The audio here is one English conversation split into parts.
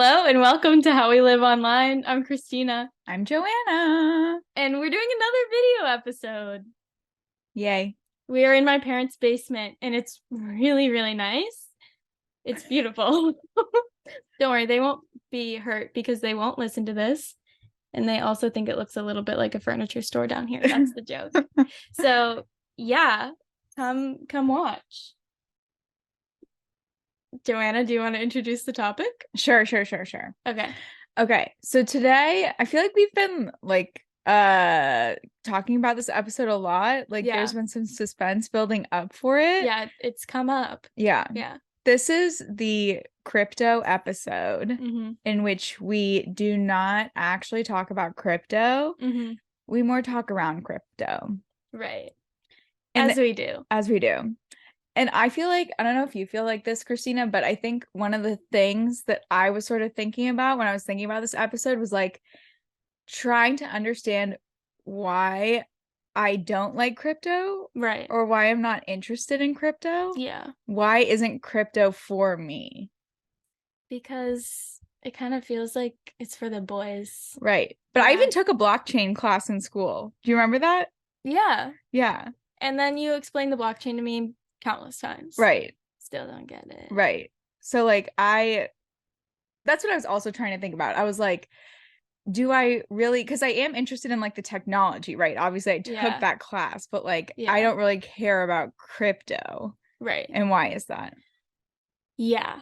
Hello and welcome to How We Live Online. I'm Christina. I'm Joanna. And we're doing another video episode. Yay. We are in my parents' basement and it's really, really nice. It's beautiful. Don't worry, they won't be hurt because they won't listen to this. And they also think it looks a little bit like a furniture store down here. That's the joke. So yeah, come watch. Joanna, do you want to introduce the topic? Sure. Okay. So today I feel like we've been talking about this episode a lot. There's been some suspense building up for it. Yeah, it's come up. Yeah. Yeah. This is the crypto episode in which we do not actually talk about crypto. We more talk around crypto. Right. As we do. And I feel like, I don't know if you feel like this, Christina, but I think one of the things that I was sort of thinking about when I was thinking about this episode was like trying to understand why I don't like crypto. Right. Or why I'm not interested in crypto. Yeah. Why isn't crypto for me? Because it kind of feels like it's for the boys. Right. But I even took a blockchain class in school. Do you remember that? Yeah. Yeah. And then you explained the blockchain to me countless times. Right. Still don't get it. Right. So that's what I was also trying to think about. I was like, do I really, because I am interested in like the technology, right? Obviously I took that class, but I don't really care about crypto. Right. And why is that? Yeah.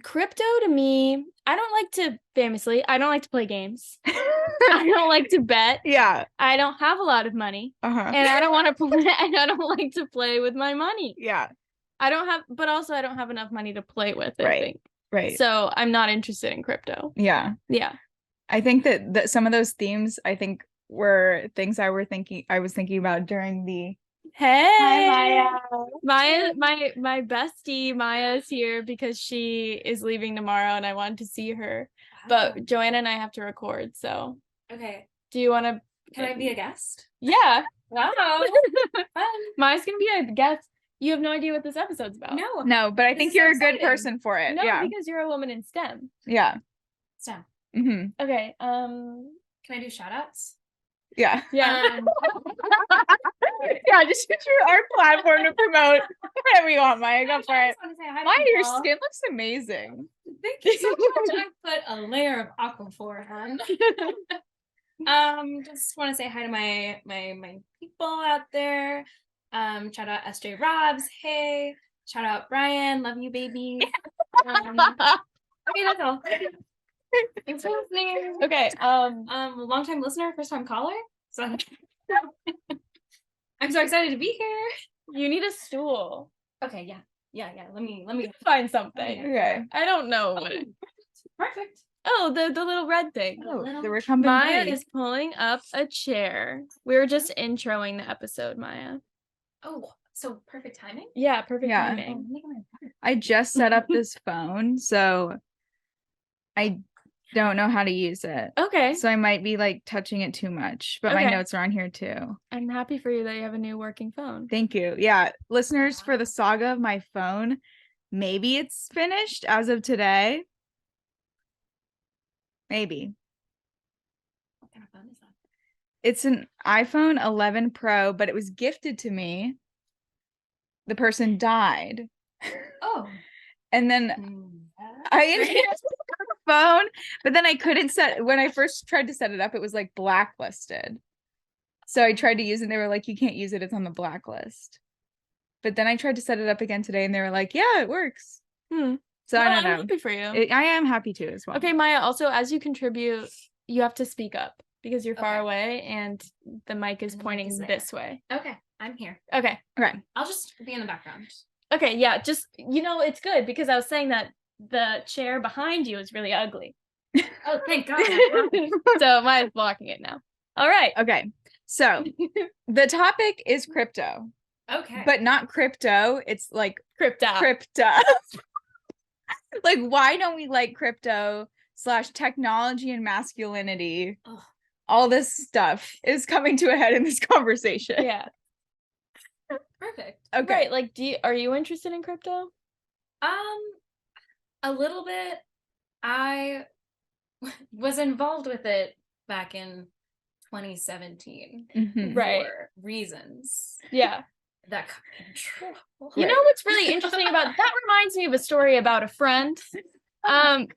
Crypto to me, I don't like to play games. I don't like to bet. Yeah. I don't have a lot of money. And I don't want to play. I don't like to play with my money. Yeah. But also I don't have enough money to play with, I think. Right. So I'm not interested in crypto. Yeah. Yeah. I think that some of those themes I think were things I was thinking about during the Hi, Maya. My bestie Maya is here because she is leaving tomorrow and I wanted to see her. But Joanna and I have to record, so. Okay. Do you want to? Can I be a guest? Yeah. Wow. Fun. Maya's gonna be a guest. You have no idea what this episode's about. No, but I think you're a good person for it. No, because you're a woman in STEM. Yeah. STEM. Okay. Can I do shout outs? Yeah. Yeah. Yeah, just use our platform to promote whatever you want, Maya. Go for it. Maya, your skin looks amazing. Thank you so much. I put a layer of Aquaphor on. Just want to say hi to my people out there. Shout out SJ Robs. Hey. Shout out Brian. Love you, baby. Okay, that's all. Thanks for listening. Okay. Long time listener, first time caller. So I'm so excited to be here. You need a stool. Okay, yeah. Let me find something. Okay. I don't know what it. Perfect. Oh, the little red thing. The recumbent Maya lady is pulling up a chair. We were just introing the episode, Maya. Oh, so perfect timing? Yeah, perfect timing. I just set up this phone, so I don't know how to use it. Okay. So I might be touching it too much, but my notes are on here too. I'm happy for you that you have a new working phone. Thank you. Yeah, listeners, for the saga of my phone, maybe it's finished as of today. Maybe. What kind of phone is that? It's an iPhone 11 Pro, but it was gifted to me. The person died. Oh. And then I enhanced the phone, but then I couldn't when I first tried to set it up, it was blacklisted. So I tried to use it and they were like, you can't use it, it's on the blacklist. But then I tried to set it up again today and they were like, yeah, it works. So I don't know. I'm happy for you. I am happy too as well. Okay, Maya, also as you contribute, you have to speak up because you're far away and the mic is pointing this way. Okay, I'm here. Okay. I'll just be in the background. Okay, yeah, just, it's good because I was saying that the chair behind you is really ugly. Oh, thank God. So Maya's blocking it now. All right. Okay. So the topic is crypto. Okay. But not crypto. It's crypto. Why don't we like crypto / technology and masculinity? Ugh. All this stuff is coming to a head in this conversation. Yeah. Perfect. Okay. Right. Are you interested in crypto? A little bit. I was involved with it back in 2017 Right. for reasons Yeah. that got me in trouble. You know what's really interesting about that reminds me of a story about a friend. I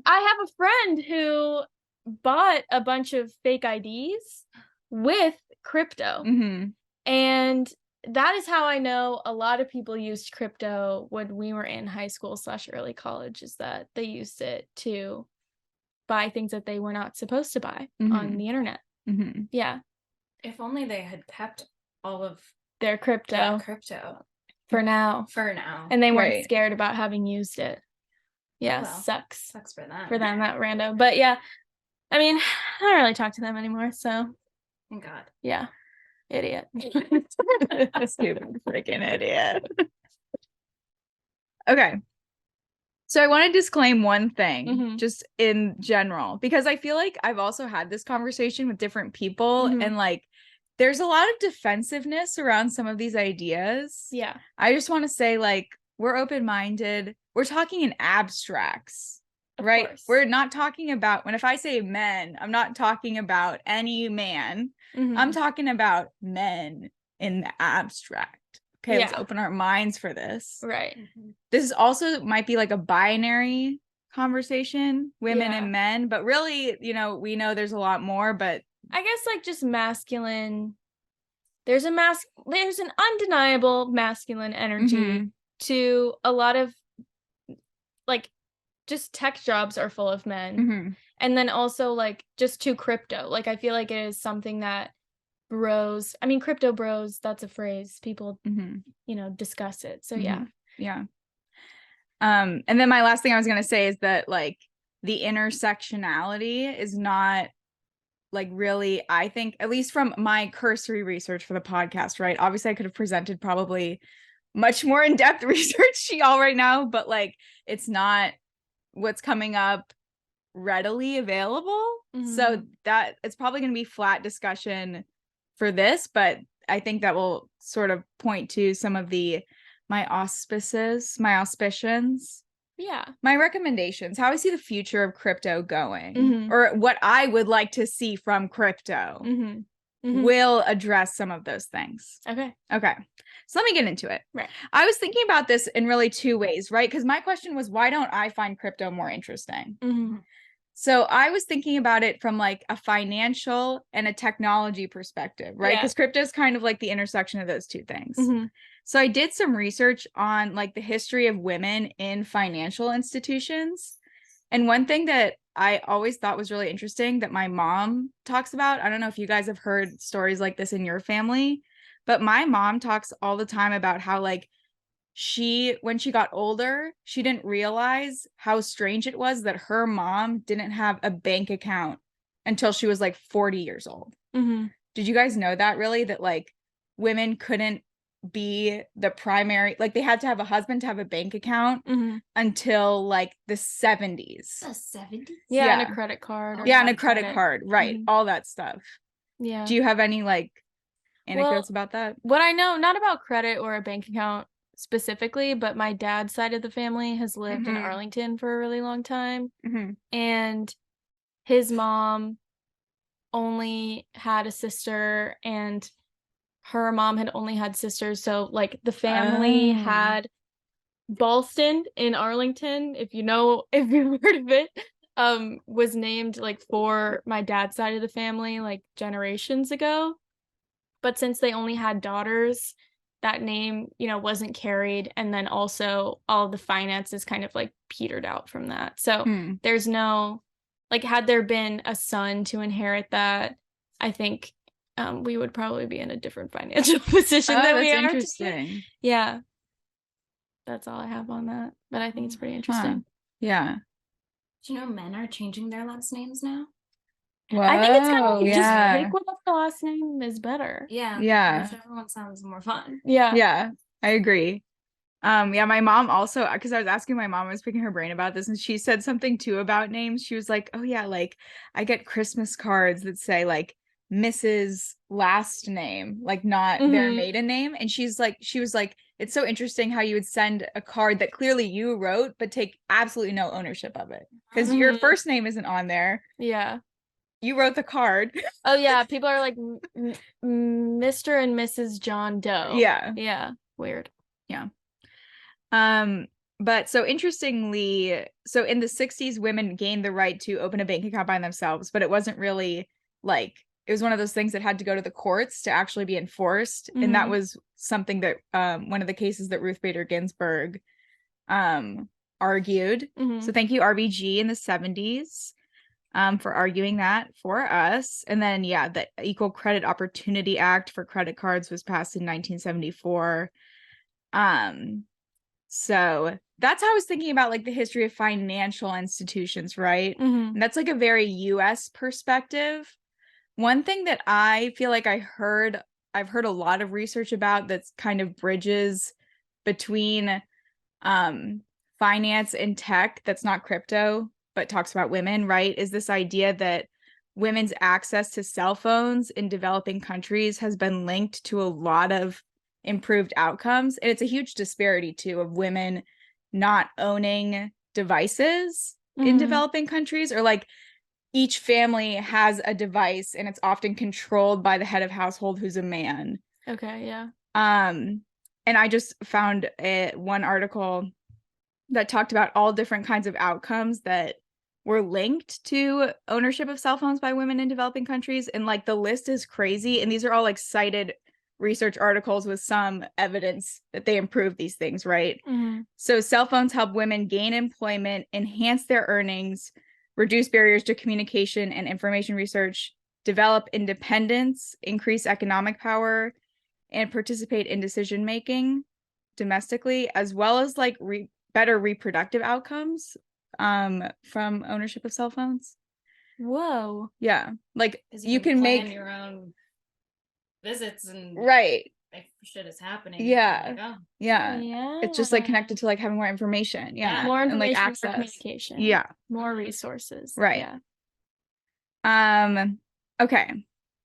have a friend who bought a bunch of fake IDs with crypto. And that is how I know a lot of people used crypto when we were in high school / early college, is that they used it to buy things that they were not supposed to buy on the internet. Yeah. If only they had kept all of their crypto for now. And they weren't scared about having used it. Yeah, well, sucks for them. That rando. But yeah, I mean, I don't really talk to them anymore, so. Thank God. Yeah. Idiot. Stupid freaking idiot. Okay. So I want to disclaim one thing, just in general, because I feel like I've also had this conversation with different people, and like, there's a lot of defensiveness around some of these ideas. Yeah. I just want to say, like, we're open-minded. We're talking in abstracts, right? Of course. We're not talking about, if I say men, I'm not talking about any man. I'm talking about men in the abstract. Okay, let's open our minds for this. Right. This is also might be like a binary conversation, women and men, but really, we know there's a lot more, but I guess like just masculine. There's an undeniable masculine energy to a lot of, like, just tech jobs are full of men. And then also like just to crypto. Like, I feel like it is something that crypto bros, that's a phrase people, discuss it. So yeah. And then my last thing I was going to say is that, like, the intersectionality is not, like, really, I think, at least from my cursory research for the podcast, right? Obviously I could have presented probably much more in-depth research to y'all right now, but like, it's not what's coming up readily available. So that it's probably going to be flat discussion for this, but I think that will sort of point to some of my auspicions, my recommendations, how I see the future of crypto going, or what I would like to see from crypto will address some of those things. Okay. So let me get into it. Right. I was thinking about this in really two ways, right? Because my question was, why don't I find crypto more interesting? So I was thinking about it from like a financial and a technology perspective, right? Because crypto is kind of like the intersection of those two things. So I did some research on like the history of women in financial institutions. And one thing that I always thought was really interesting that my mom talks about, I don't know if you guys have heard stories like this in your family, but my mom talks all the time about how, like, when she got older, she didn't realize how strange it was that her mom didn't have a bank account until she was like 40 years old. Did you guys know that, really? That like women couldn't be the primary, like they had to have a husband to have a bank account until like the 70s. The 70s? Yeah, and a credit card. And a credit card, right? All that stuff. Yeah. Do you have any like anecdotes about that? What I know, not about credit or a bank account specifically, but my dad's side of the family has lived in Arlington for a really long time. And his mom only had a sister, and her mom had only had sisters. So like the family had Ballston in Arlington, if you've heard of it, was named like for my dad's side of the family like generations ago. But since they only had daughters, that name, wasn't carried. And then also all of the finances kind of like petered out from that. So there's no, like, had there been a son to inherit that, I think we would probably be in a different financial position than we are. Interesting. Yeah. That's all I have on that. But I think it's pretty interesting. Yeah. Do you know men are changing their last names now? Whoa, I think it's kind of like, just pick what the last name is better. Yeah. Whichever one sounds more fun. Yeah, I agree. My mom also, because I was asking my mom, I was picking her brain about this, and she said something too about names. She was like, oh yeah, like I get Christmas cards that say like Mrs. last name, like not their maiden name. And she was like, it's so interesting how you would send a card that clearly you wrote, but take absolutely no ownership of it. Because your first name isn't on there. Yeah. You wrote the card. Oh yeah, people are like Mr. and Mrs. John Doe. Yeah. Yeah. Weird. Yeah. But so interestingly, so in the 60s, women gained the right to open a bank account by themselves, but it wasn't really like, it was one of those things that had to go to the courts to actually be enforced. And that was something that one of the cases that Ruth Bader Ginsburg argued. So thank you, RBG, in the 70s. For arguing that for us. And then, yeah, the Equal Credit Opportunity Act for credit cards was passed in 1974. So that's how I was thinking about like the history of financial institutions, right? And that's like a very US perspective. One thing that I feel like I've heard a lot of research about that's kind of bridges between finance and tech that's not crypto, but talks about women, right? Is this idea that women's access to cell phones in developing countries has been linked to a lot of improved outcomes. And it's a huge disparity too of women not owning devices in developing countries, or like each family has a device and it's often controlled by the head of household who's a man. Okay, yeah. And I just found one article that talked about all different kinds of outcomes that were linked to ownership of cell phones by women in developing countries. And like the list is crazy. And these are all like cited research articles with some evidence that they improve these things, right? So cell phones help women gain employment, enhance their earnings, reduce barriers to communication and information research, develop independence, increase economic power, and participate in decision making domestically, as well as like better reproductive outcomes from ownership of cell phones. Whoa. Yeah, like you can make plan your own visits and right. Like shit is happening. Yeah. Like, oh. Yeah. It's just like connected to like having more information. Yeah. More information, and like more access. communication. Yeah. More resources. Right. Yeah. Okay.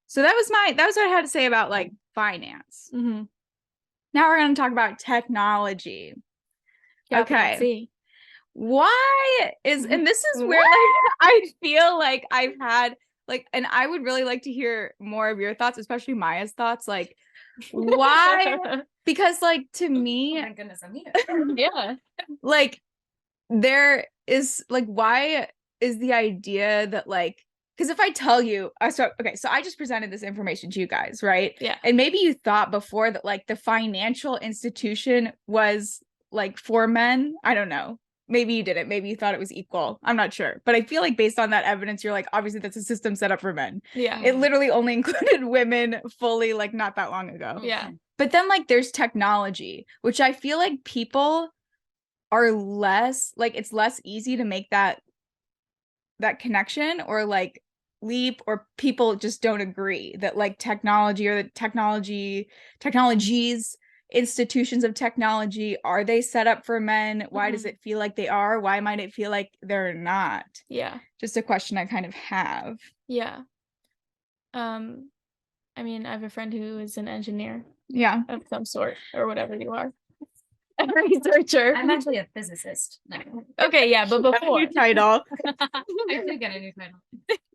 So that was what I had to say about like finance. Now we're going to talk about technology. Okay. See. Why is, and this is where like I feel like I've had like, and I would really like to hear more of your thoughts, especially Maya's thoughts. Like, why? Because like to me, oh my goodness, I'm here. Yeah. Like there is like, why is the idea that like, because if I tell you, so I just presented this information to you guys, right? Yeah. And maybe you thought before that like the financial institution was like for men. I don't know. Maybe you didn't. Maybe you thought it was equal. I'm not sure. But I feel like based on that evidence, you're like, obviously that's a system set up for men. Yeah. It literally only included women fully like not that long ago. Yeah. But then like there's technology, which I feel like people are less, like it's less easy to make that connection or like leap, or people just don't agree that like technology or the technologies, institutions of technology, are they set up for men? Why does it feel like they are? Why might it feel like they're not? Yeah. Just a question I kind of have. Yeah. I mean, I have a friend who is an engineer. Yeah. Of some sort, or whatever you are. A researcher. I'm actually a physicist now. Okay, yeah, but before. New title. I did get a new title.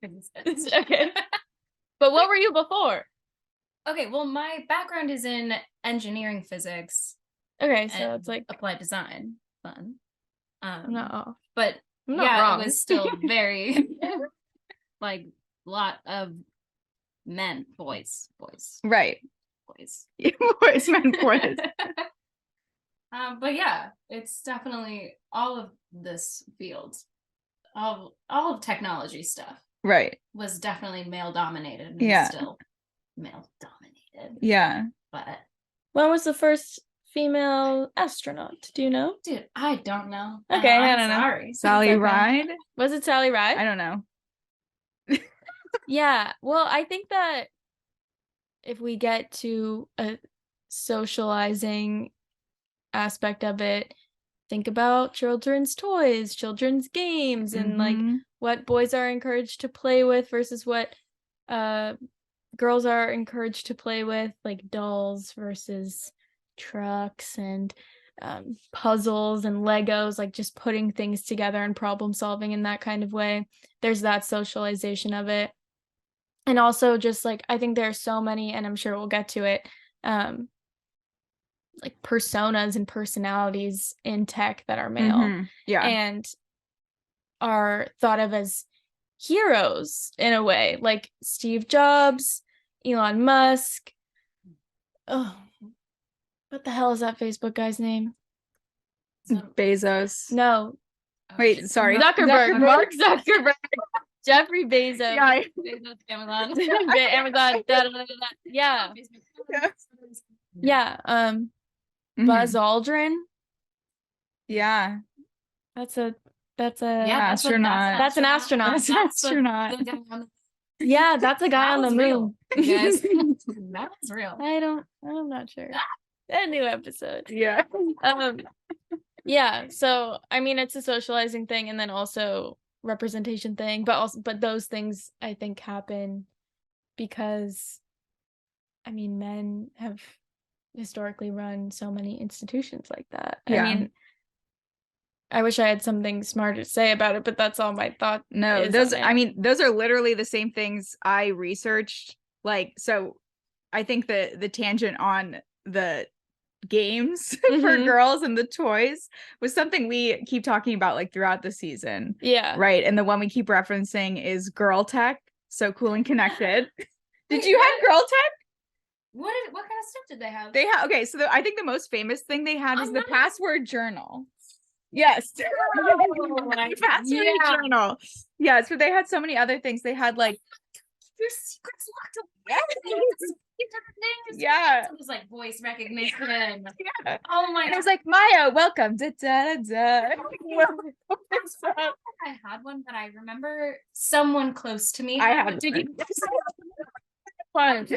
Physicist. Okay. But what were you before? Okay, well, my background is in engineering physics. Okay, so it's like applied design. Fun. No. But I'm not yeah, wrong. it was still very like lot of men, boys. Right. Boys, men, boys. But yeah, it's definitely all of this field, all of technology stuff. Right. Was definitely male dominated. And Yeah. Still male dominated. Yeah. But when was the first female astronaut? Do you know? Dude, I don't know. Okay, I I'm don't know. sorry. Sally Ride? Was it Sally Ride? I don't know. Yeah. Well, I think that if we get to a socializing aspect of it, think about children's toys, children's games, and like what boys are encouraged to play with versus what girls are encouraged to play with, like dolls versus trucks and puzzles and Legos, like just putting things together and problem solving in that kind of way. There's that socialization of it. And also just like, I think there are so many, and I'm sure we'll get to it, like personas and personalities in tech that are male Yeah. and are thought of as heroes in a way, like Steve Jobs, Elon Musk. Oh, what the hell is that Facebook guy's name? Bezos. No. Wait, sorry. Zuckerberg. Mark Zuckerberg. Jeffrey Bezos. Yeah. Amazon. Amazon. Yeah. Yeah. Buzz Aldrin. Yeah. That's an astronaut. That's an astronaut. That's an astronaut. Yeah, that's a guy on the moon. Yes. That was real. I'm not sure. A new episode. Yeah. Yeah, so I mean it's a socializing thing and then also representation thing, but those things I think happen because I mean men have historically run so many institutions like that. Yeah. I mean, I wish I had something smarter to say about it, but that's all my thought. No, those are literally the same things I researched. Like, so I think the tangent on the games for girls and the toys was something we keep talking about like throughout the season. Yeah. Right. And the one we keep referencing is Girl Tech. So Cool and Connected. Did you have Girl Tech? What kind of stuff did they have? They had okay, so I think the most famous thing they had is the password journal. Yes. Password journal. Yes, but they had so many other things. They had like your secrets locked away. Yeah. It was like voice recognition. Yeah. Oh my god. God. It was like Maya, welcome. Da, da, da. I had one, but I remember someone close to me. I had Fun.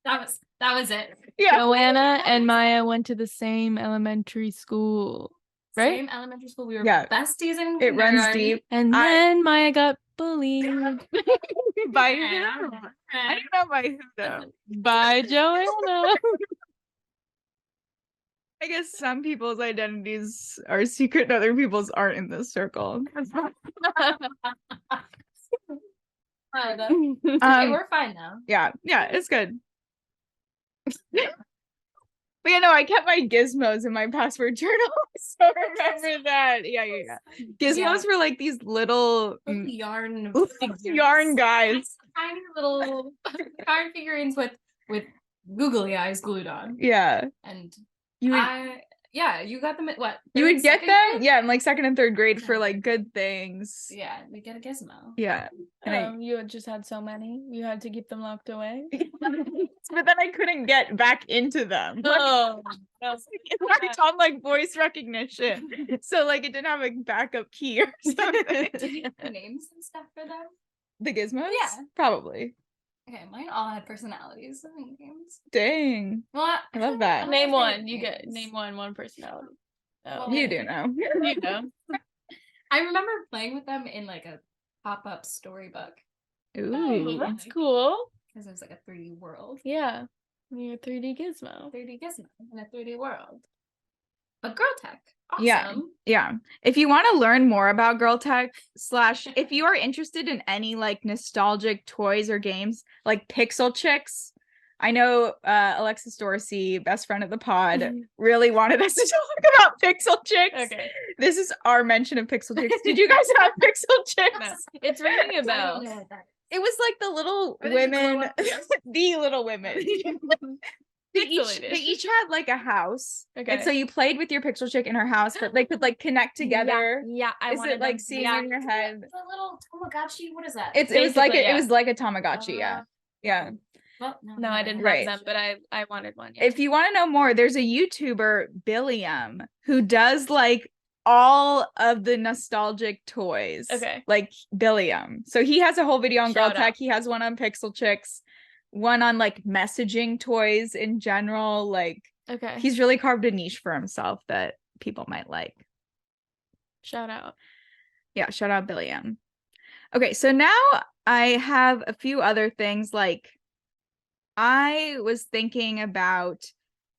That was it. Yeah. Joanna and Maya went to the same elementary school, right? Same elementary school. We were It besties in runs kindergarten. deep. And then Maya got bullied. By who? I don't know by who though. By Joanna. I guess some people's identities are secret and other people's aren't in this circle. Okay, we're fine now. Yeah, it's good. But yeah, no, I kept my gizmos in my password journal. So remember that. Yeah. Gizmos were like these little yarn guys. Tiny little yarn figurines with googly eyes glued on. Yeah. And you got them at what? You would get them? Grade? Yeah, in like second and third grade for like good things. Yeah, we get a gizmo. Yeah. And you had just had so many. You had to keep them locked away. But then I couldn't get back into them. Oh. It worked on like voice recognition. So like it didn't have a backup key or something. Did you have names and stuff for them? The gizmos? Yeah. Probably. Okay, mine all had personalities and names. Dang. Well, I love that. Name one. You get name one personality. Oh, you do know. You know. I remember playing with them in like a pop-up storybook. Ooh. That's cool. Because it was like a 3D world. Yeah. You're a 3D gizmo. 3D gizmo in a 3D world. But Girl Tech. Awesome. Yeah. If you want to learn more about Girl Tech / if you are interested in any like nostalgic toys or games like Pixel Chicks, I know Alexis Dorsey, best friend of the pod, really wanted us to talk about Pixel Chicks. Okay. This is our mention of Pixel Chicks. Did you guys have Pixel Chicks? No. It's ringing a bell. It was like the little women, the little women. They each had like a house. Okay. And so you played with your Pixel Chick in her house, but they could like connect together. Yeah, Is it like seeing in your head? The little Tamagotchi, what is that? It was like a Tamagotchi, yeah. Well, No, I didn't Right. have them, but I wanted one. Yeah. If you want to know more, there's a YouTuber, Billiam, who does like all of the nostalgic toys. Okay. Like Billiam. So he has a whole video on Girl Shout Tech. out. He has one on Pixel Chicks, one on like messaging toys in general. Like Okay. he's really carved a niche for himself that people might like. Shout out. Yeah, shout out Billiam. Okay, so now I have a few other things. Like I was thinking about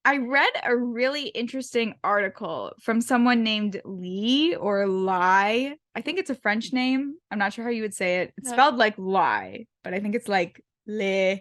I read a really interesting article from someone named Lee or Lai. I think it's a French name. I'm not sure how you would say it. It's spelled like lie, but I think it's like le.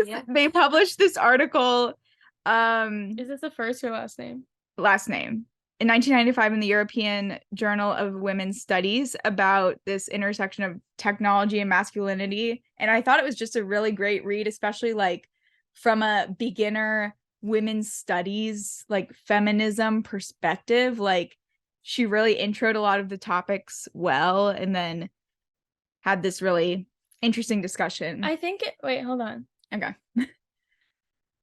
Yeah. They published this article. Is this the first or last name? Last name. In 1995 in the European Journal of Women's Studies about this intersection of technology and masculinity. And I thought it was just a really great read, especially like from a beginner women's studies, like feminism perspective. Like she really introed a lot of the topics well, and then had this really interesting discussion. I think wait, hold on. Okay.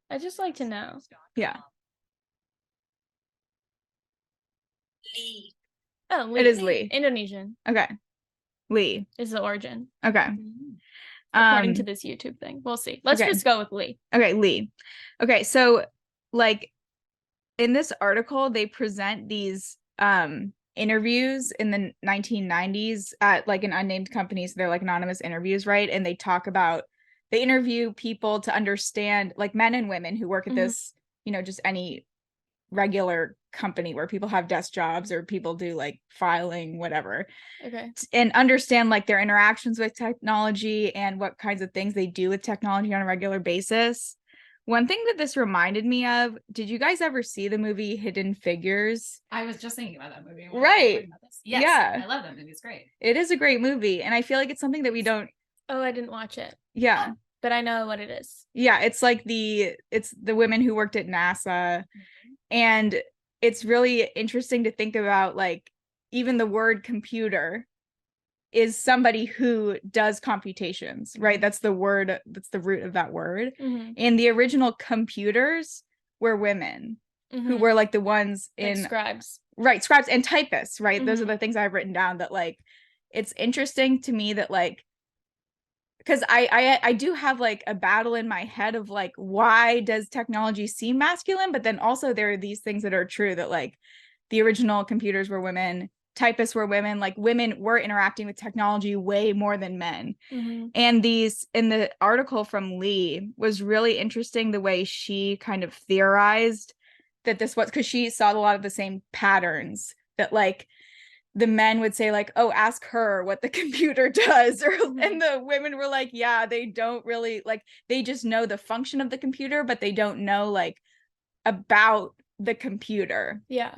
I'd just like to know. Yeah. Lee. Oh, Lee. It is Lee. Indonesian Okay. Lee. is the origin. Okay. According to this YouTube thing. We'll see. Let's okay. just go with Lee. Okay, Lee. Okay, so like in this article, they present these interviews in the 1990s at like an unnamed company. So they're like anonymous interviews, right? And they talk about, they interview people to understand, like men and women who work at this, you know, just any regular company where people have desk jobs or people do like filing, whatever. Okay. And understand like their interactions with technology and what kinds of things they do with technology on a regular basis. One thing that this reminded me of, did you guys ever see the movie Hidden Figures? I was just thinking about that movie. Right. Yes, yeah. I love that movie. It's great. It is a great movie. And I feel like it's something that we don't. Oh, I didn't watch it. Yeah. But I know what it is. Yeah. It's like it's the women who worked at NASA. And it's really interesting to think about, like, even the word computer is somebody who does computations, right? That's the word, that's the root of that word. And the original computers were women who were like the ones in like scribes. Right, scribes and typists, right? Those are the things I've written down that like, it's interesting to me that like, because I do have like a battle in my head of like, why does technology seem masculine? But then also there are these things that are true, that like the original computers were women, typists were women, like women were interacting with technology way more than men. And these, in the article from Lee, was really interesting the way she kind of theorized that this was, because she saw a lot of the same patterns, that like the men would say like, oh, ask her what the computer does, or and the women were like, yeah, they don't really, like, they just know the function of the computer, but they don't know like about the computer. Yeah.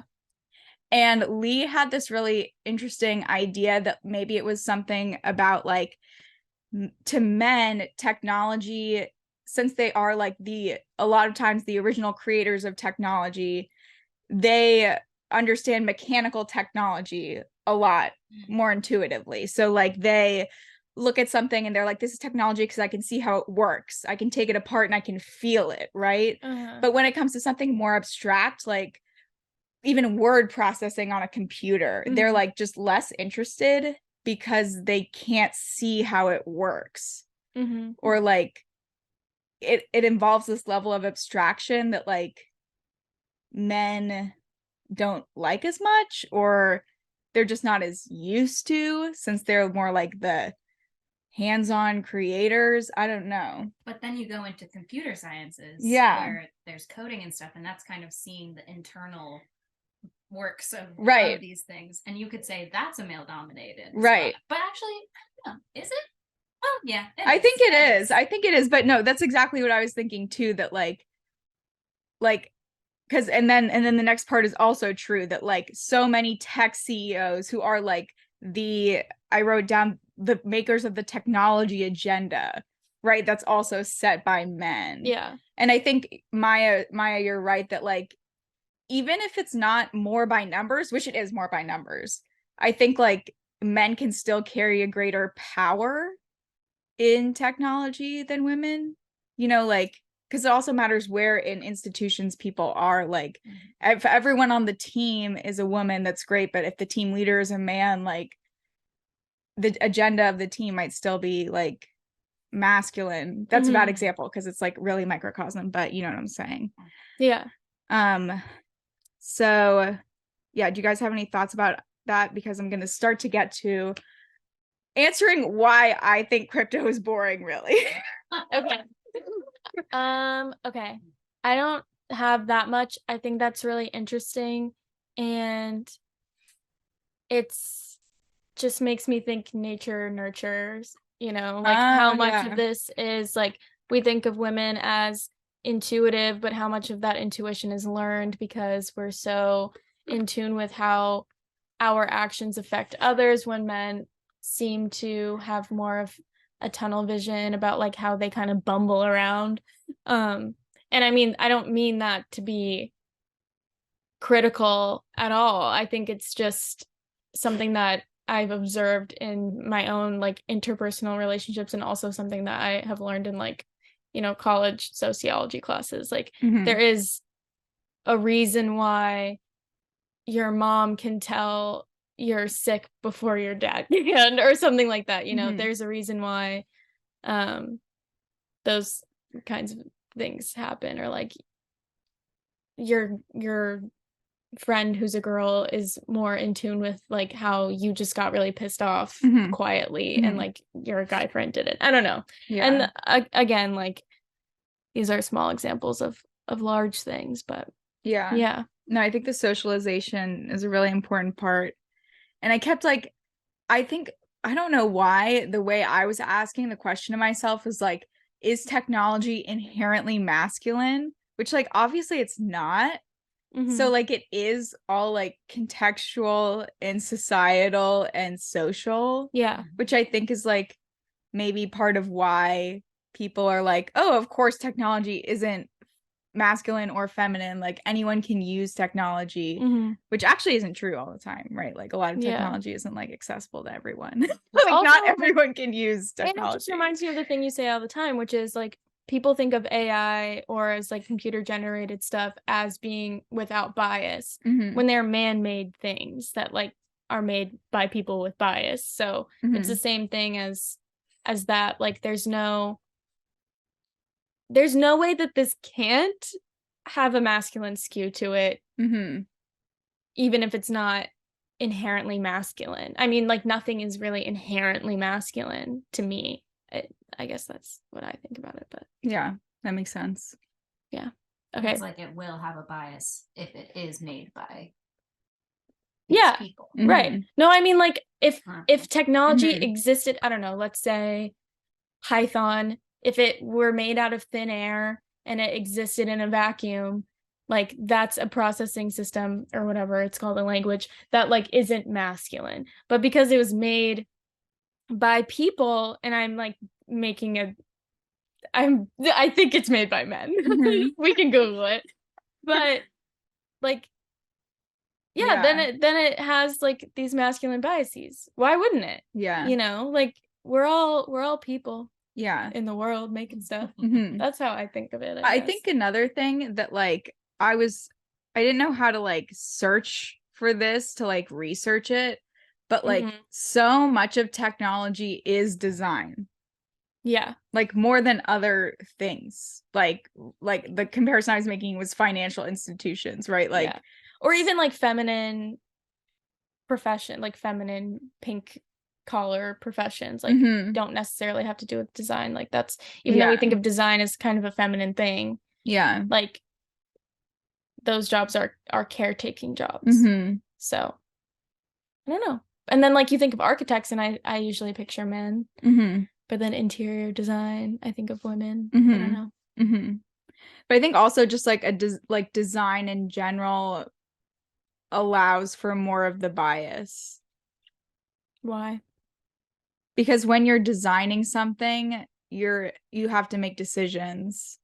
And Lee had this really interesting idea that maybe it was something about like, to men, technology, since they are like a lot of times the original creators of technology, they understand mechanical technology a lot more intuitively. So like they look at something and they're like, this is technology because I can see how it works. I can take it apart and I can feel it, right? But when it comes to something more abstract, like even word processing on a computer, they're like just less interested because they can't see how it works. Or like it involves this level of abstraction that like men don't like as much, or they're just not as used to, since they're more like the hands-on creators. I don't know. But then you go into computer sciences, where there's coding and stuff, and that's kind of seeing the internal works of these things, and you could say that's a male dominated spot. But actually, I don't know, is it? Oh yeah, I think it is. But no, that's exactly what I was thinking too, that like because and then the next part is also true, that like so many tech CEOs who are like I wrote down the makers of the technology agenda, right? That's also set by men. Yeah. And I think Maya, you're right that like, even if it's not more by numbers, which it is more by numbers, I think like men can still carry a greater power in technology than women, you know, like, because it also matters where in institutions people are. Like if everyone on the team is a woman, that's great, but if the team leader is a man, like the agenda of the team might still be like masculine. That's a bad example because it's like really microcosm, but you know what I'm saying. Yeah. So yeah, do you guys have any thoughts about that? Because I'm going to start to get to answering why I think crypto is boring, really. Okay. Okay. I don't have that much. I think that's really interesting, and it's just makes me think nature nurtures, like how much of this is like we think of women as intuitive, but how much of that intuition is learned because we're so in tune with how our actions affect others, when men seem to have more of a tunnel vision about like how they kind of bumble around. And I mean, I don't mean that to be critical at all. I think it's just something that I've observed in my own like interpersonal relationships, and also something that I have learned in like, college sociology classes. Like there is a reason why your mom can tell you're sick before your dad can, or something like that. There's a reason why those kinds of things happen, or like your friend who's a girl is more in tune with like how you just got really pissed off quietly, and like your guy friend didn't. I don't know. And again, like these are small examples of large things, but yeah. No, I think the socialization is a really important part. And I kept like, I don't know why the way I was asking the question to myself was like, is technology inherently masculine? Which like obviously it's not. So like it is all like contextual and societal and social. Yeah. Which I think is like maybe part of why people are like, oh, of course technology isn't masculine or feminine. Like anyone can use technology, which actually isn't true all the time, right? Like a lot of technology isn't like accessible to everyone. Like also, not everyone can use technology. And it just reminds me of the thing you say all the time, which is like people think of AI or as like computer generated stuff as being without bias when they're man-made things that like are made by people with bias. So it's the same thing as that. Like there's no way that this can't have a masculine skew to it, even if it's not inherently masculine. I mean, like nothing is really inherently masculine to me. I guess that's what I think about it, but yeah, that makes sense. Yeah. Okay. It's like it will have a bias if it is made by people. Right. No, I mean like if technology existed, I don't know, let's say Python, if it were made out of thin air and it existed in a vacuum, like that's a processing system or whatever it's called, a language that like isn't masculine. But because it was made by people, and I'm like I think it's made by men. We can Google it. But like then it has like these masculine biases. Why wouldn't it? Yeah. Like we're all people in the world making stuff. That's how I think of it. I think another thing that like I didn't know how to like search for this to like research it, but like so much of technology is design. Yeah. Like more than other things. Like the comparison I was making was financial institutions, right? Like or even like feminine profession, like feminine pink collar professions, like don't necessarily have to do with design. Like that's even though we think of design as kind of a feminine thing. Yeah. Like those jobs are caretaking jobs. So I don't know. And then like you think of architects, and I usually picture men. But then interior design, I think of women. I don't know. But I think also just like design in general allows for more of the bias. Why? Because when you're designing something, you have to make decisions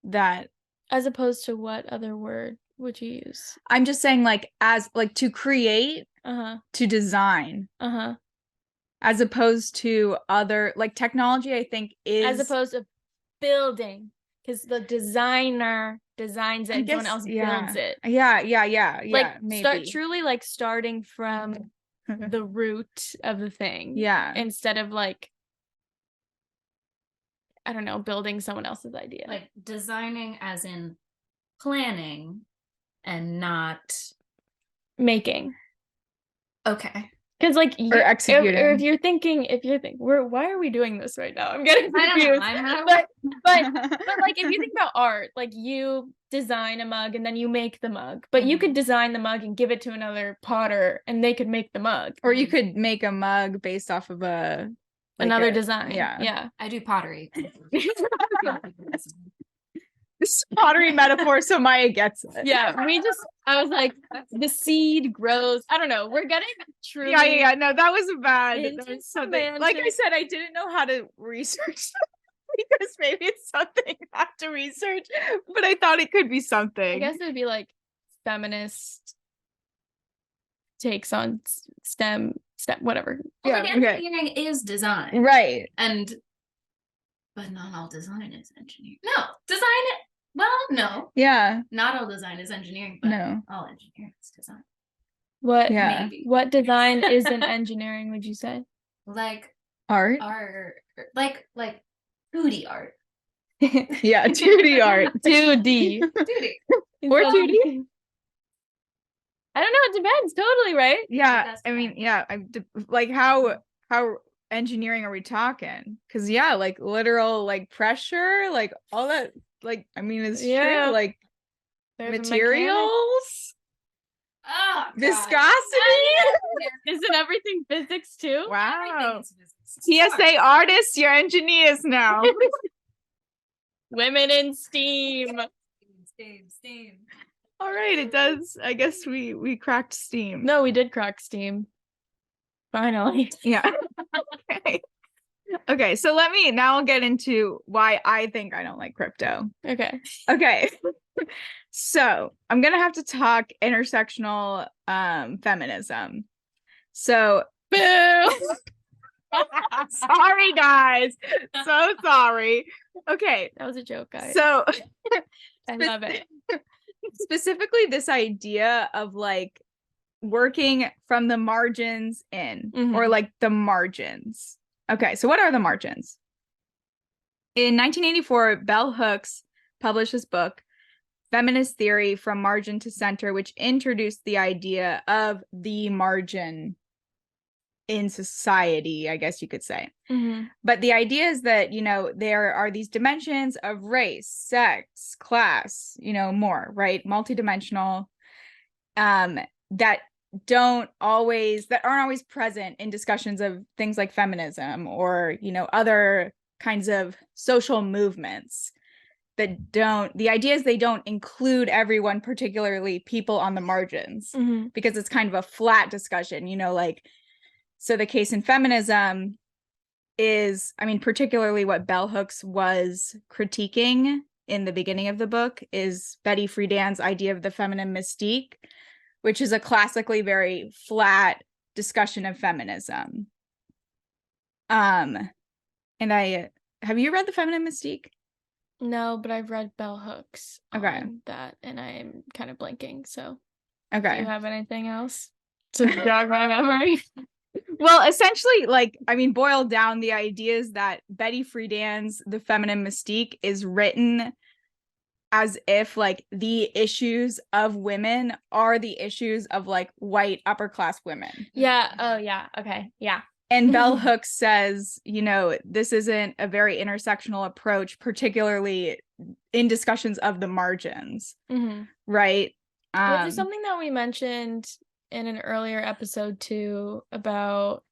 that, as opposed to what other word would you use? I'm just saying like as like to create, to design. As opposed to other like technology, I think is as opposed to building, because the designer designs it and someone else builds it. Like maybe. Truly like starting from the root of the thing. Instead of like, I don't know, building someone else's idea. Like designing as in planning and not making. Okay. Because like Or executing. or if you're thinking, why are we doing this right now? I'm getting I don't know. confused. I'm not. But like if you think about art, like you design a mug and then you make the mug, but you could design the mug and give it to another potter and they could make the mug. Or you could make a mug based off of Another design. Yeah. Yeah. I do pottery. This pottery metaphor, so Maya gets it. Yeah. I was like, the seed grows. I don't know. We're getting truly. Yeah. No, that was bad. into That was something. Like I semantics. said, I didn't know how to research because maybe it's something I have to research, but I thought it could be something. I guess it would be like feminist takes on STEM, whatever. Well, Yeah, like, okay. engineering is design, Right. but not all design is engineering. No, design. Well, no, Yeah. not all design is engineering, but No. all engineering is design. What Yeah. Maybe. what design isn't engineering, would you say? Like Art. art, like 2D art. Yeah. 2D art. 2D. 2D. Or 2D. I don't know. It depends. Totally, right? Yeah. That's I mean, fine. yeah. Like how engineering are we talking? Because yeah, like literal like pressure, like all that. Like I mean, it's Yeah. true. Like There's a mechanic. materials, Oh, God. viscosity. Isn't everything physics too? Wow. Everything is physics. TSA artists, you're engineers now. Women in STEAM. Steam. All right, it does. I guess we cracked steam. No, we did crack STEAM. Finally. Yeah. Okay. Okay, so I'll get into why I think I don't like crypto. Okay. Okay. So I'm gonna have to talk intersectional feminism. So Boo. sorry guys. So sorry. Okay. That was a joke, guys. So I love it. specifically this idea of like working from the margins in or like the margins. Okay, so what are the margins? In 1984, Bell Hooks published this book, Feminist Theory from Margin to Center, which introduced the idea of the margin in society, I guess you could say. But the idea is that, you know, there are these dimensions of race, sex, class, you know, more, right? Multidimensional, that aren't always present in discussions of things like feminism or, you know, other kinds of social movements the idea is they don't include everyone, particularly people on the margins, because it's kind of a flat discussion, you know, like, so the case in feminism is, I mean, particularly what Bell Hooks was critiquing in the beginning of the book is Betty Friedan's idea of the feminine mystique, which is a classically very flat discussion of feminism. And have you read The Feminine Mystique? No, but I've read Bell Hooks Okay. on that, and I'm kind of blanking. So, Okay. do you have anything else to jog my memory? Well, essentially, like, I mean, boiled down, the idea is that Betty Friedan's The Feminine Mystique is written as if, like, the issues of women are the issues of, like, white upper class women. Yeah. Oh, yeah. Okay. Yeah. And Bell Hooks says, you know, this isn't a very intersectional approach, particularly in discussions of the margins, right? Which is something that we mentioned in an earlier episode too about,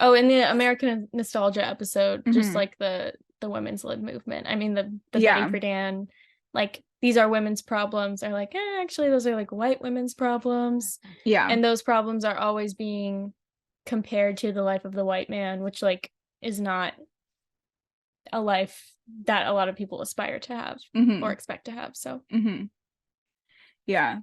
in the American Nostalgia episode, just like the women's lib movement. I mean, the Betty Friedan, like, these are women's problems, are like, actually, those are like white women's problems. Yeah. And those problems are always being compared to the life of the white man, which like is not a life that a lot of people aspire to have or expect to have. So yeah.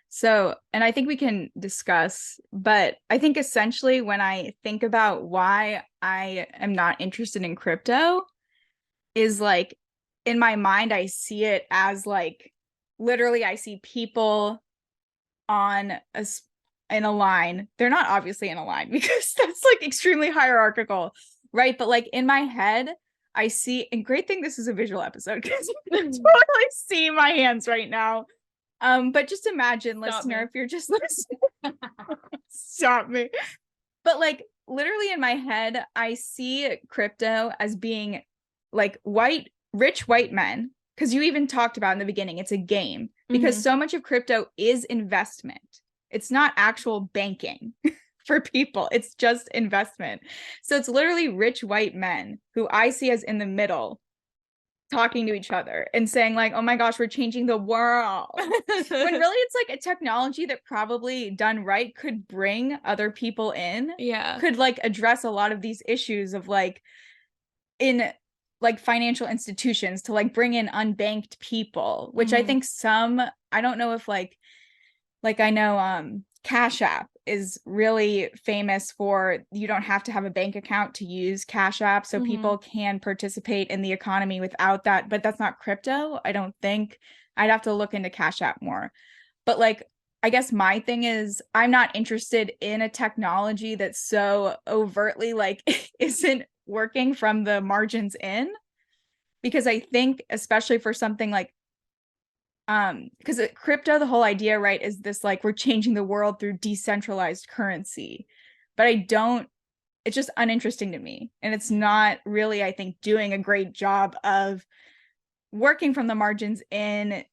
So, and I think we can discuss, but I think essentially when I think about why I am not interested in crypto is like, in my mind, I see it as like, literally I see people in a line. They're not obviously in a line because that's like extremely hierarchical, right? But like in my head, I see, and great thing this is a visual episode because you can totally see my hands right now. But just imagine, listener, if you're just listening, stop me. But like literally in my head, I see crypto as being like rich white men. Because you even talked about in the beginning, it's a game. Because so much of crypto is investment. It's not actual banking for people. It's just investment. So it's literally rich white men who I see as in the middle talking to each other and saying like, oh my gosh, we're changing the world. When really it's like a technology that probably done right could bring other people in. Yeah. Could like address a lot of these issues of like in like financial institutions to like bring in unbanked people, which I think I don't know if like I know Cash App is really famous for you don't have to have a bank account to use Cash App, so people can participate in the economy without that, but that's not crypto, I don't think. I'd have to look into Cash App more. But like I guess my thing is I'm not interested in a technology that's so overtly like isn't working from the margins in, because I think especially for something like because crypto, the whole idea, right, is this like we're changing the world through decentralized currency, but it's just uninteresting to me, and it's not really, I think, doing a great job of working from the margins in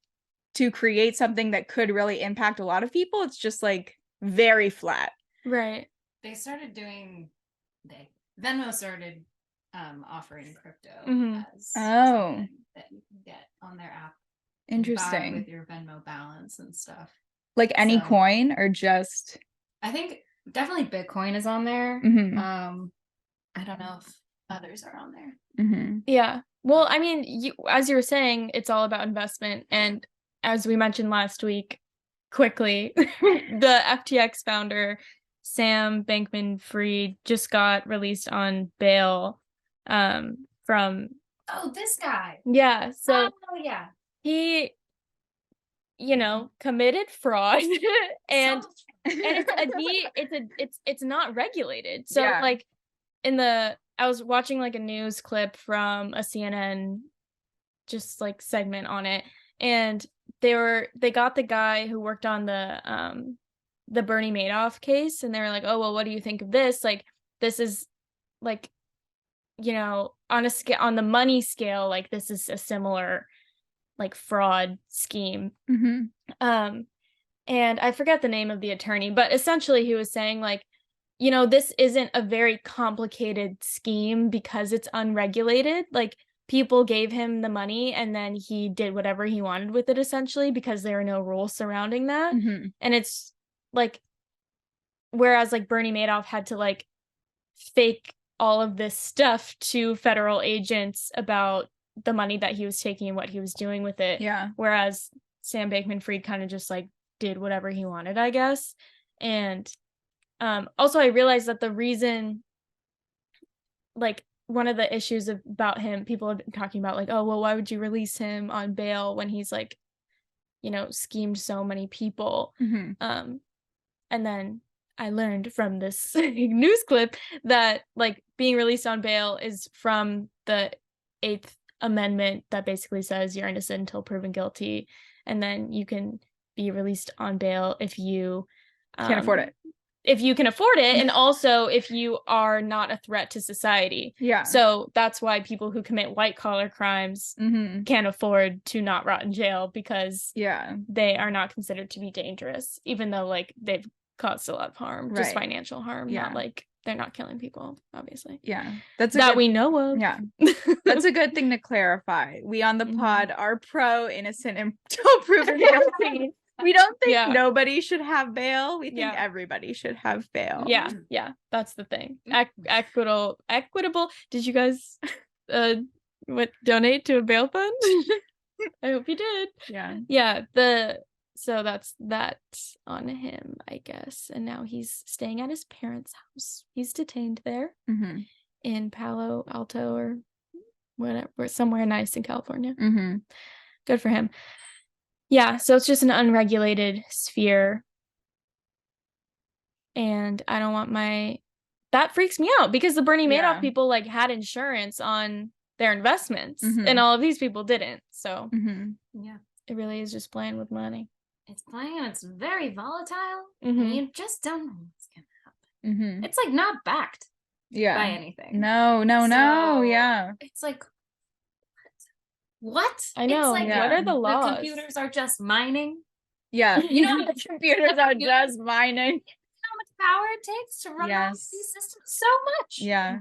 to create something that could really impact a lot of people. It's just like very flat. Right. They started doing Venmo started offering crypto as something that you can get on their app. Interesting. With your Venmo balance and stuff. Like any coin or just? I think definitely Bitcoin is on there. I don't know if others are on there. Yeah. Well, I mean, as you were saying, it's all about investment. And as we mentioned last week, quickly, the FTX founder, Sam Bankman-Fried, just got released on bail from... Oh, this guy. Yeah. So yeah. He, committed fraud and it's not regulated. So like I was watching like a news clip from a CNN just like segment on it, and they got the guy who worked on the Bernie Madoff case, and they were like, oh well, what do you think of this? Like, this is like, on the money scale, like this is a similar like fraud scheme. And I forget the name of the attorney, but essentially he was saying like, this isn't a very complicated scheme because it's unregulated. Like, people gave him the money and then he did whatever he wanted with it, essentially, because there are no rules surrounding that. And it's like, whereas like Bernie Madoff had to like fake all of this stuff to federal agents about the money that he was taking and what he was doing with it. Yeah. Whereas Sam Bankman-Fried kind of just like did whatever he wanted, I guess. And also I realized that the reason, like, one of the issues about him, people have been talking about like, oh, well, why would you release him on bail when he's like, schemed so many people? And then I learned from this news clip that like being released on bail is from the 8th Amendment that basically says you're innocent until proven guilty, and then you can be released on bail if you can't afford it. If you can afford it, and also if you are not a threat to society. Yeah. So that's why people who commit white collar crimes can't afford to not rot in jail, because they are not considered to be dangerous, even though like they've caused a lot of harm, just financial harm, not like they're not killing people, obviously. Yeah. We know of. Yeah. That's a good thing to clarify. We on the pod are pro innocent until proven guilty. We don't think nobody should have bail. We think everybody should have bail. Yeah. That's the thing. Equitable. Did you guys donate to a bail fund? I hope you did. Yeah. So that's on him, I guess. And now he's staying at his parents' house. He's detained there in Palo Alto or whatever, somewhere nice in California. Good for him. Yeah, so it's just an unregulated sphere. And I don't want that freaks me out, because the Bernie Madoff people like had insurance on their investments and all of these people didn't. So it really is just playing with money. It's playing and it's very volatile. And you just don't know what's gonna happen. It's like not backed by anything. No. Yeah. It's like, what? I know. It's like, what are the laws? The computers are just mining. Yeah. You know, the computers are just mining. How much power it takes to run all these systems? So much. Yeah.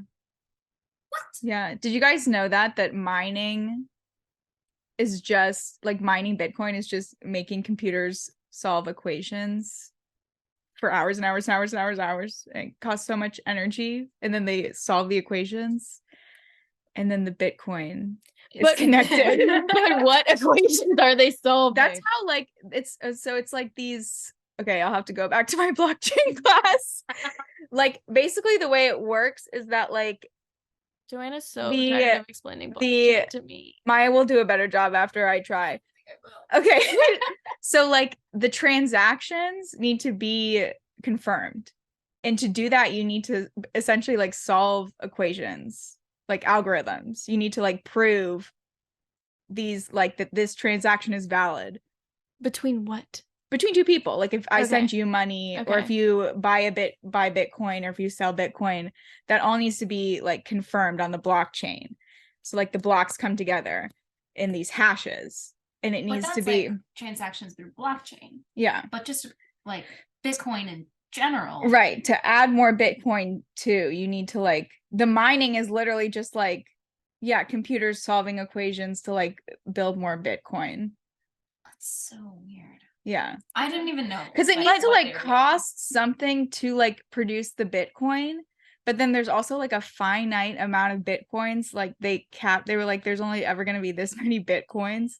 What? Yeah. Did you guys know that mining is just like mining Bitcoin is just making computers solve equations for hours and hours and hours and hours and hours. It costs so much energy, and then they solve the equations, and then the Bitcoin is connected. But what equations are they solving? That's how like it's like these. Okay, I'll have to go back to my blockchain class. Like basically the way it works is that like Joanna's so tired of explaining blockchain to me. Maya will do a better job after I try. Okay. So like the transactions need to be confirmed. And to do that, you need to essentially like solve equations, like algorithms. You need to like prove these like that this transaction is valid. Between what? Between two people. Like if I send you money or if you buy Bitcoin or if you sell Bitcoin, that all needs to be like confirmed on the blockchain. So like the blocks come together in these hashes, and it needs to be like transactions through blockchain. Yeah. But just like Bitcoin in general. Right. To add more Bitcoin too, you need to like the mining is literally just like computers solving equations to like build more Bitcoin. That's so weird. Yeah. I didn't even know. Because it needs to like cost something to like produce the Bitcoin, but then there's also like a finite amount of Bitcoins. Like they were like, there's only ever going to be this many Bitcoins.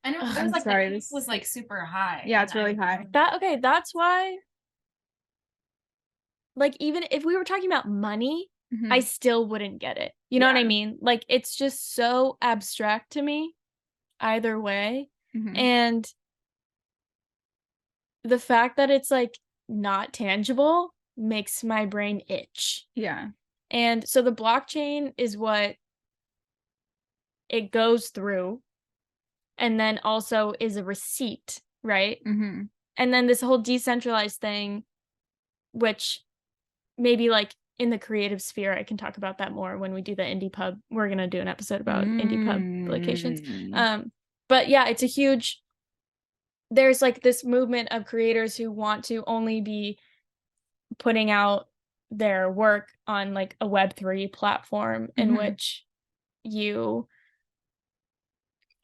I know. It was like the peak was like super high. Yeah, it's really high. That's why. Like even if we were talking about money, I still wouldn't get it. You know what I mean? Like it's just so abstract to me either way. And the fact that it's like not tangible makes my brain itch. Yeah. And so the blockchain is what it goes through, and then also is a receipt, right? And then this whole decentralized thing, which maybe like in the creative sphere, I can talk about that more when we do the indie pub. We're going to do an episode about indie publications. But yeah, it's a huge, there's like this movement of creators who want to only be putting out their work on like a Web3 platform in which you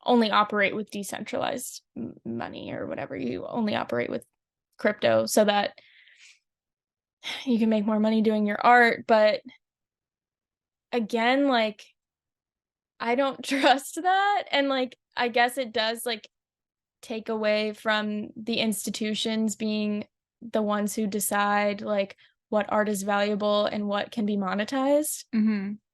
only operate with decentralized money or whatever. You only operate with crypto so that you can make more money doing your art. But again, like, I don't trust that. And like, I guess it does like take away from the institutions being the ones who decide like what art is valuable and what can be monetized. And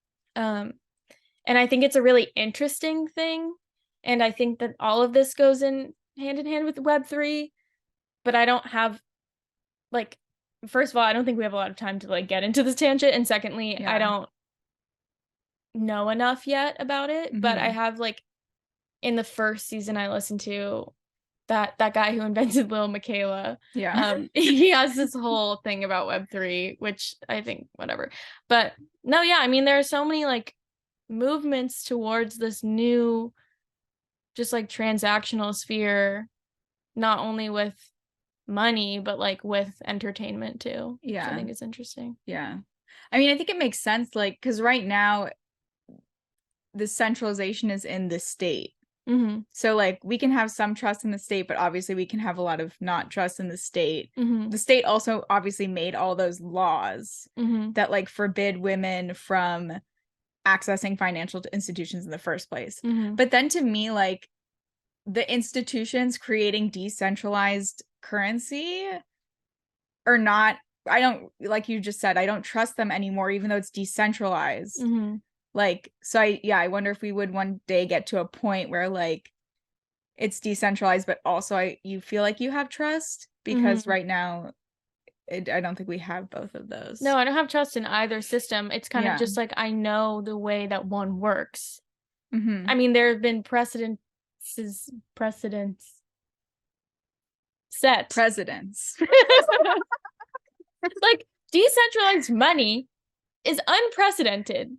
I think it's a really interesting thing. And I think that all of this goes in hand with Web3, but I don't have like, first of all, I don't think we have a lot of time to like get into this tangent. And secondly, I don't know enough yet about it, but I have like in the first season I listened to that guy who invented Lil Miquela. He has this whole thing about Web3, which I think whatever. But no, I mean, there are so many like movements towards this new just like transactional sphere, not only with money but like with entertainment too. Which I think is interesting. I mean, I think it makes sense, like, because right now the centralization is in the state. So like we can have some trust in the state, but obviously we can have a lot of not trust in the state. The state also obviously made all those laws that like forbid women from accessing financial institutions in the first place. But then to me, like the institutions creating decentralized currency are not, I don't, like you just said, I don't trust them anymore, even though it's decentralized. Like, so I wonder if we would one day get to a point where like it's decentralized, but also you feel like you have trust, because right now I don't think we have both of those. No, I don't have trust in either system. It's kind of just like I know the way that one works. I mean, there have been precedents set. Presidents. Like decentralized money is unprecedented.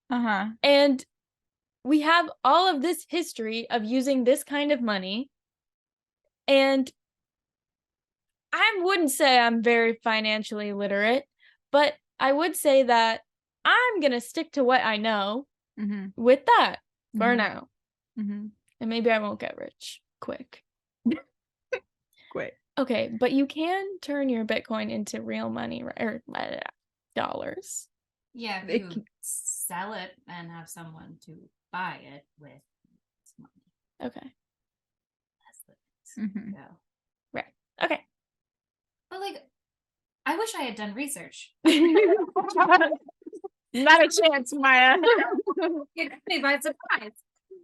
And we have all of this history of using this kind of money. And I wouldn't say I'm very financially literate, but I would say that I'm going to stick to what I know with that for now. And maybe I won't get rich quick. Okay, but you can turn your Bitcoin into real money, or dollars. Yeah, if you sell it and have someone to buy it with money. Okay. That's the go. Right. Okay. But like, I wish I had done research. Not a chance, Maya. You got me by surprise.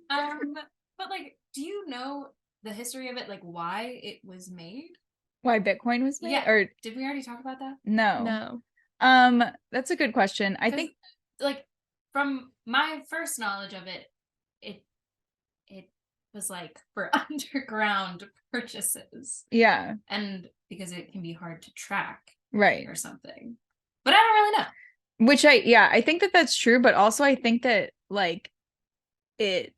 But like, do you know the history of it? Like, why it was made? Why Bitcoin was made? Yeah. Or did we already talk about that? No. That's a good question. I think, like, from my first knowledge of it, it was like for underground purchases. Yeah. And because it can be hard to track. Right. Or something. But I don't really know. Which I think that that's true, but also I think that like it,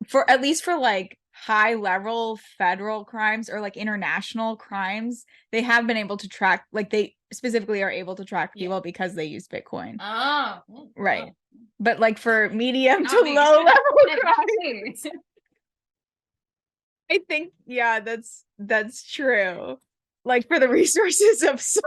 for at least for like high level federal crimes or like international crimes, they have been able to track, like they specifically are able to track people because they use Bitcoin. Oh. Right. Oh. But like for medium to low level crimes, I think, that's true. Like for the resources of some.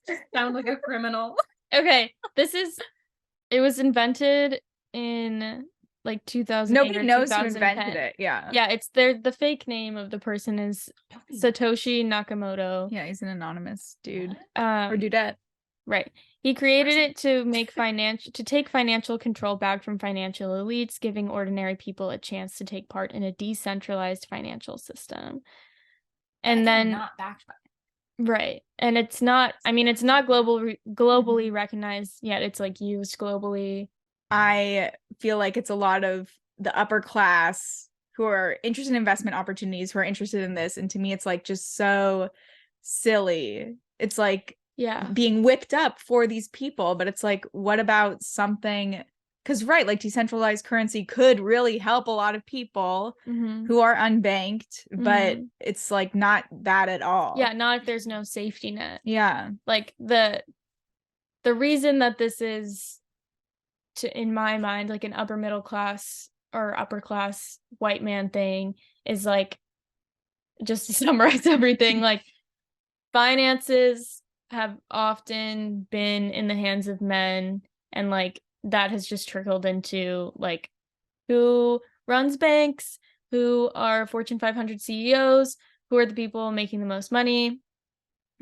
I sound like a criminal. Okay, it was invented in like 2008 Nobody or knows who 2010. invented it. Yeah. Yeah, it's the fake name of the person is Satoshi Nakamoto. Yeah, he's an anonymous dude. Or dudette. Right. He created it to take financial control back from financial elites, giving ordinary people a chance to take part in a decentralized financial system. And then not backed by. Right. And it's not globally recognized yet. It's like used globally. I feel like it's a lot of the upper class who are interested in investment opportunities, who are interested in this. And to me, it's like just so silly. It's like being whipped up for these people. But it's like, what about something? Because, right, like decentralized currency could really help a lot of people who are unbanked, but it's like not that at all. Yeah, not if there's no safety net. Yeah. Like the reason that this is, in my mind, like an upper middle class or upper class white man thing is like, just to summarize everything, like finances have often been in the hands of men, and like that has just trickled into like who runs banks, who are Fortune 500 CEOs, who are the people making the most money,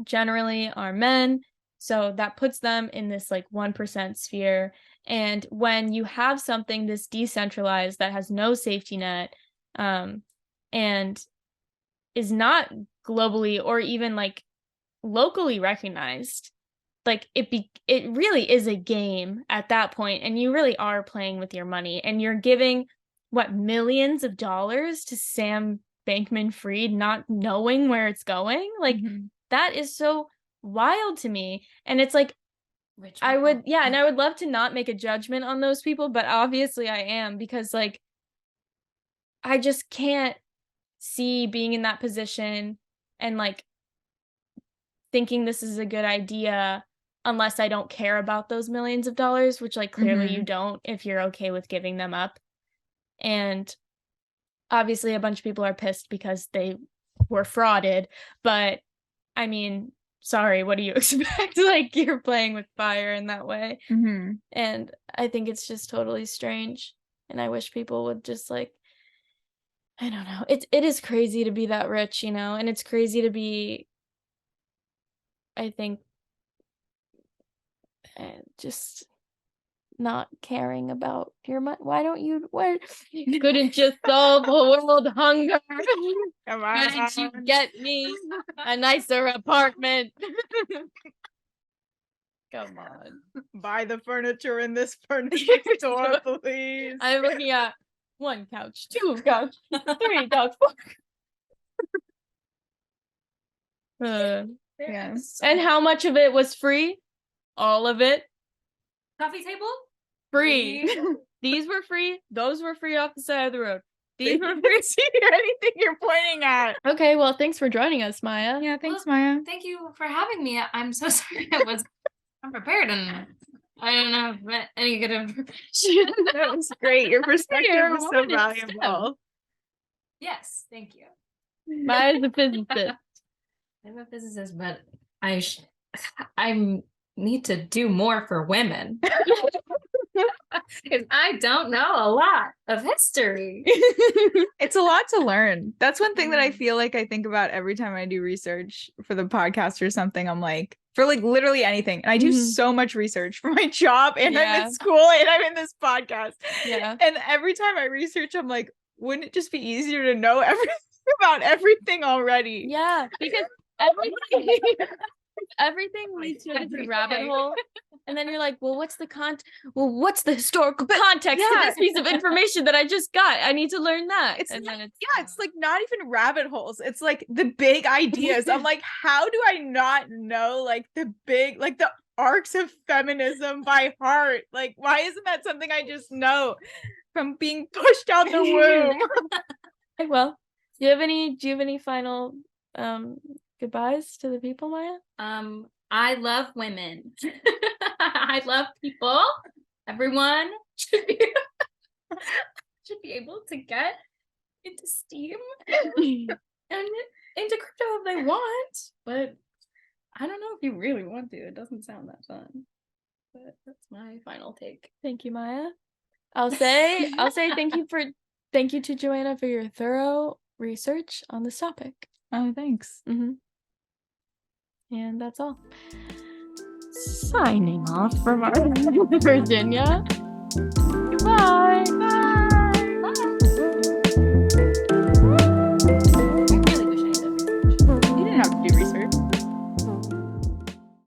generally are men. So that puts them in this like 1% sphere. And when you have something this decentralized that has no safety net, and is not globally or even like locally recognized, like it really is a game at that point, and you really are playing with your money, and you're giving millions of dollars to Sam Bankman-Fried, not knowing where it's going. Like that is so wild to me. And it's like, I would love to not make a judgment on those people, but obviously I am, because like I just can't see being in that position and like thinking this is a good idea unless I don't care about those millions of dollars, which like clearly you don't if you're okay with giving them up. And obviously a bunch of people are pissed because they were frauded, but I mean, sorry, what do you expect? Like you're playing with fire in that way. And I think it's just totally strange. And I wish people would just like, I don't know. It is crazy to be that rich, you know, and it's crazy to be, I think, just not caring about your money. Why you couldn't just solve world hunger? Come on. Couldn't you get me a nicer apartment? Come on. Buy the furniture in this furniture store, please. I'm looking at 1 couch, 2 couch, 3 couch, 4. Yes. And how much of it was free? all of it Coffee table? free. Free. These were free. Those were free off the side of the road. These were I free. didn't see anything you're pointing at. Okay, well, thanks for joining us, Maya. Yeah, thanks, Maya. Thank you for having me. I'm so sorry I was unprepared and I don't have any good information. That was great. Your perspective You're was so welcome to STEM. valuable. Yes, thank you. Maya's a physicist. I'm a physicist, but I need to do more for women. Because I don't know a lot of history. It's a lot to learn. That's one thing that I feel like I think about every time I do research for the podcast or something. I'm like, for like literally anything. And I do so much research for my job and I'm in school and I'm in this podcast. Yeah. And every time I research, I'm like, wouldn't it just be easier to know everything about everything already? Yeah, because everything leads to a different rabbit hole. And then you're like, well, what's the historical context to this piece of information that I just got? I need to learn that. It's and not, then it's like not even rabbit holes. It's like the big ideas. I'm like, how do I not know like the big, like the arcs of feminism by heart? Like, why isn't that something I just know from being pushed out the womb? Well, do you have any final goodbyes to the people, Maya? I love women. I love people. Everyone should be able to get into STEAM and into crypto if they want. But I don't know if you really want to. It doesn't sound that fun. But that's my final take. Thank you, Maya. I'll say thank you to Joanna for your thorough research on this topic. Oh, thanks. And that's all. Signing off from our Virginia. Bye.